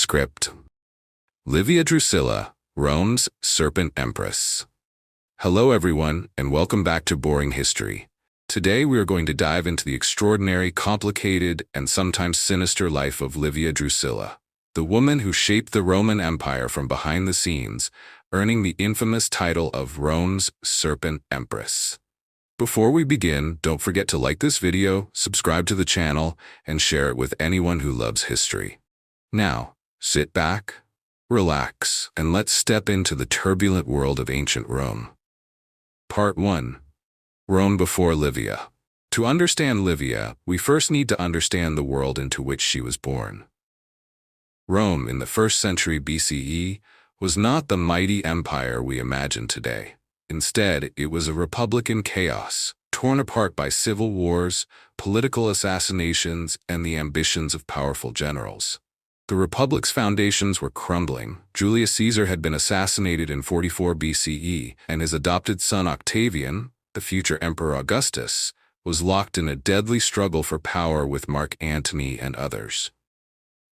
Script. Livia Drusilla, Rome's Serpent Empress. Hello everyone, and welcome back to Boring History. Today we are going to dive into the extraordinary, complicated, and sometimes sinister life of Livia Drusilla, the woman who shaped the Roman Empire from behind the scenes, earning the infamous title of Rome's Serpent Empress. Before we begin, don't forget to like this video, subscribe to the channel, and share it with anyone who loves history. Now, sit back, relax, and let's step into the turbulent world of ancient Rome. Part 1. Rome before Livia. To understand Livia, we first need to understand the world into which she was born. Rome in the 1st century BCE was not the mighty empire we imagine today. Instead, it was a republic in chaos, torn apart by civil wars, political assassinations, and the ambitions of powerful generals. The republic's foundations were crumbling. Julius Caesar had been assassinated in 44 BCE, and his adopted son Octavian, the future Emperor Augustus, was locked in a deadly struggle for power with Mark Antony and others.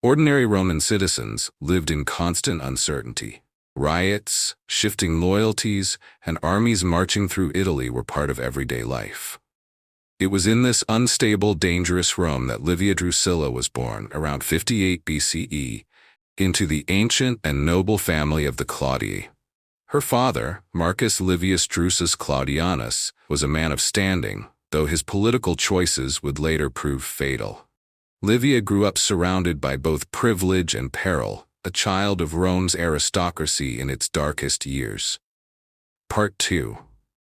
Ordinary Roman citizens lived in constant uncertainty. Riots, shifting loyalties, and armies marching through Italy were part of everyday life. It was in this unstable, dangerous Rome that Livia Drusilla was born around 58 BCE into the ancient and noble family of the Claudii. Her father, Marcus Livius Drusus Claudianus, was a man of standing, though his political choices would later prove fatal. Livia grew up surrounded by both privilege and peril, a child of Rome's aristocracy in its darkest years. Part 2.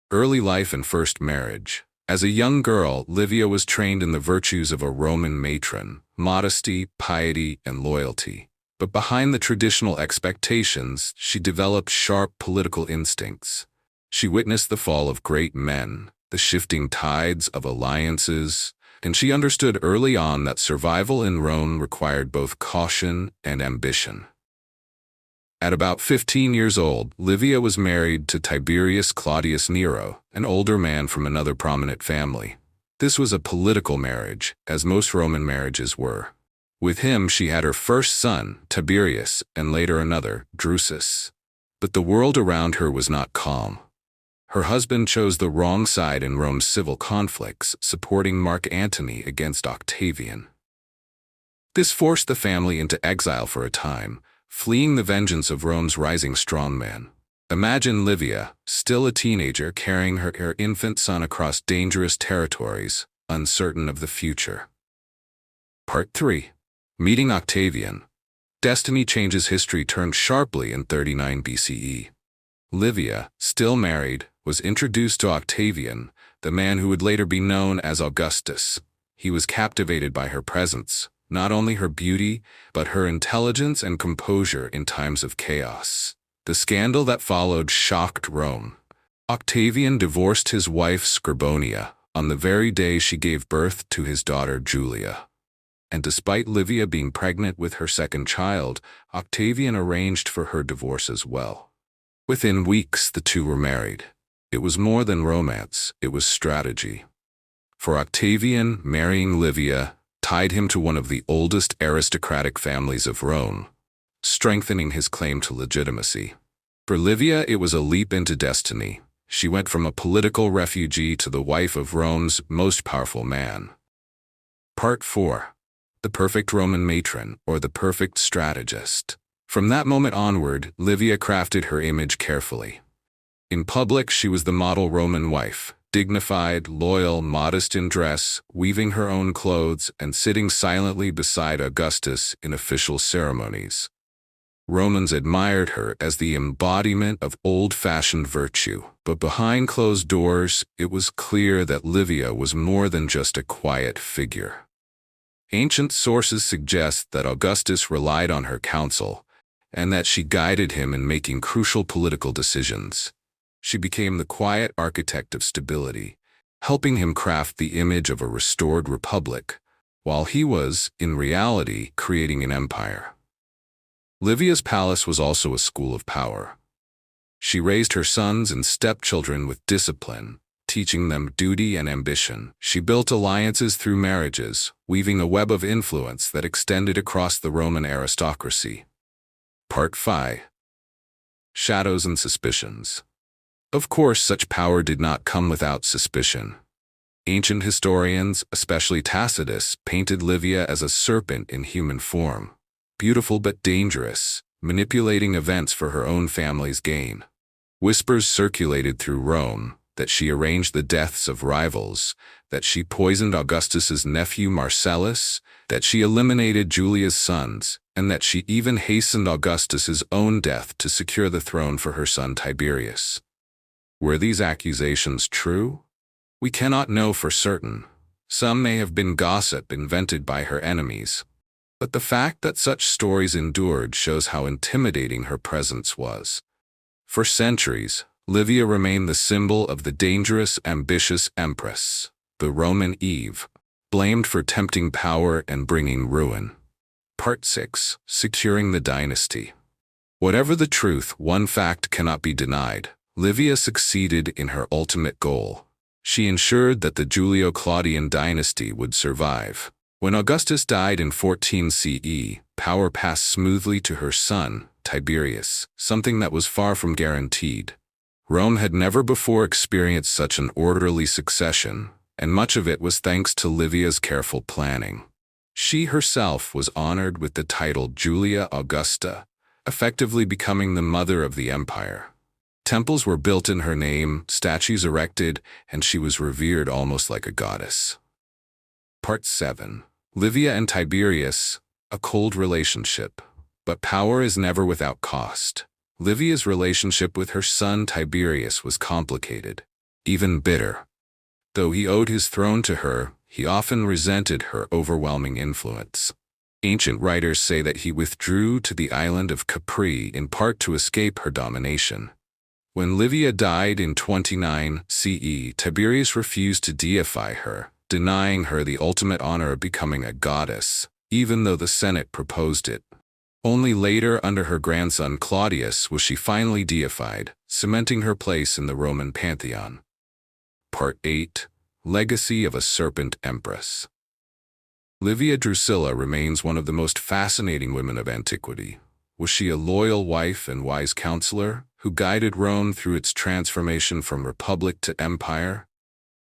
Early life and first marriage. As a young girl, Livia was trained in the virtues of a Roman matron, modesty, piety, and loyalty. But behind the traditional expectations, she developed sharp political instincts. She witnessed the fall of great men, the shifting tides of alliances, and she understood early on that survival in Rome required both caution and ambition. At about 15 years old, Livia was married to Tiberius Claudius Nero, an older man from another prominent family. This was a political marriage, as most Roman marriages were. With him, she had her first son, Tiberius, and later another, Drusus. But the world around her was not calm. Her husband chose the wrong side in Rome's civil conflicts, supporting Mark Antony against Octavian. This forced the family into exile for a time, fleeing the vengeance of Rome's rising strongman. Imagine Livia, still a teenager, carrying her infant son across dangerous territories, uncertain of the future. Part 3. Meeting Octavian. Destiny changes history turned sharply in 39 BCE. Livia, still married, was introduced to Octavian, the man who would later be known as Augustus. He was captivated by her presence, not only her beauty, but her intelligence and composure in times of chaos. The scandal that followed shocked Rome. Octavian divorced his wife Scribonia on the very day she gave birth to his daughter Julia. And despite Livia being pregnant with her second child, Octavian arranged for her divorce as well. Within weeks, the two were married. It was more than romance, it was strategy. For Octavian, marrying Livia tied him to one of the oldest aristocratic families of Rome, strengthening his claim to legitimacy. For Livia, it was a leap into destiny. She went from a political refugee to the wife of Rome's most powerful man. Part 4. The perfect Roman matron, or the perfect strategist. From that moment onward, Livia crafted her image carefully. In public, she was the model Roman wife, dignified, loyal, modest in dress, weaving her own clothes, and sitting silently beside Augustus in official ceremonies. Romans admired her as the embodiment of old-fashioned virtue, but behind closed doors, it was clear that Livia was more than just a quiet figure. Ancient sources suggest that Augustus relied on her counsel, and that she guided him in making crucial political decisions. She became the quiet architect of stability, helping him craft the image of a restored republic, while he was, in reality, creating an empire. Livia's palace was also a school of power. She raised her sons and stepchildren with discipline, teaching them duty and ambition. She built alliances through marriages, weaving a web of influence that extended across the Roman aristocracy. Part 5. Shadows and Suspicions. Of course, such power did not come without suspicion. Ancient historians, especially Tacitus, painted Livia as a serpent in human form, beautiful but dangerous, manipulating events for her own family's gain. Whispers circulated through Rome that she arranged the deaths of rivals, that she poisoned Augustus's nephew Marcellus, that she eliminated Julia's sons, and that she even hastened Augustus's own death to secure the throne for her son Tiberius. Were these accusations true? We cannot know for certain. Some may have been gossip invented by her enemies. But the fact that such stories endured shows how intimidating her presence was. For centuries, Livia remained the symbol of the dangerous, ambitious empress, the Roman Eve, blamed for tempting power and bringing ruin. Part 6. Securing the Dynasty. Whatever the truth, one fact cannot be denied. Livia succeeded in her ultimate goal. She ensured that the Julio-Claudian dynasty would survive. When Augustus died in 14 CE, power passed smoothly to her son, Tiberius, something that was far from guaranteed. Rome had never before experienced such an orderly succession, and much of it was thanks to Livia's careful planning. She herself was honored with the title Julia Augusta, effectively becoming the mother of the empire. Temples were built in her name, statues erected, and she was revered almost like a goddess. Part 7. Livia and Tiberius, a cold relationship. But power is never without cost. Livia's relationship with her son Tiberius was complicated, even bitter. Though he owed his throne to her, he often resented her overwhelming influence. Ancient writers say that he withdrew to the island of Capri in part to escape her domination. When Livia died in 29 CE, Tiberius refused to deify her, denying her the ultimate honor of becoming a goddess, even though the Senate proposed it. Only later, under her grandson Claudius, was she finally deified, cementing her place in the Roman pantheon. Part 8. Legacy of a Serpent Empress. Livia Drusilla remains one of the most fascinating women of antiquity. Was she a loyal wife and wise counselor who guided Rome through its transformation from republic to empire?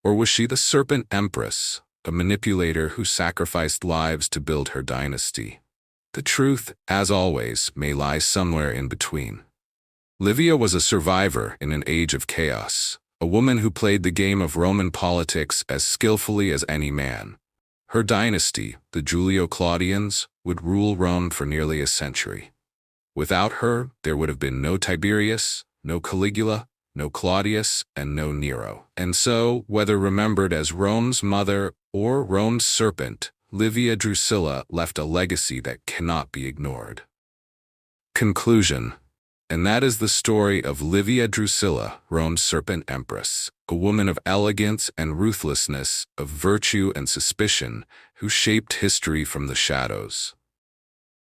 Or was she the Serpent Empress, a manipulator who sacrificed lives to build her dynasty? The truth, as always, may lie somewhere in between. Livia was a survivor in an age of chaos, a woman who played the game of Roman politics as skillfully as any man. Her dynasty, the Julio-Claudians, would rule Rome for nearly a century. Without her, there would have been no Tiberius, no Caligula, no Claudius, and no Nero. And so, whether remembered as Rome's mother or Rome's serpent, Livia Drusilla left a legacy that cannot be ignored. Conclusion. And that is the story of Livia Drusilla, Rome's Serpent Empress, a woman of elegance and ruthlessness, of virtue and suspicion, who shaped history from the shadows.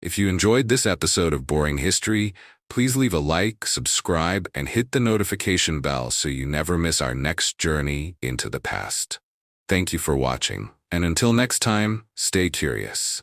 If you enjoyed this episode of Boring History, please leave a like, subscribe, and hit the notification bell so you never miss our next journey into the past. Thank you for watching, and until next time, stay curious.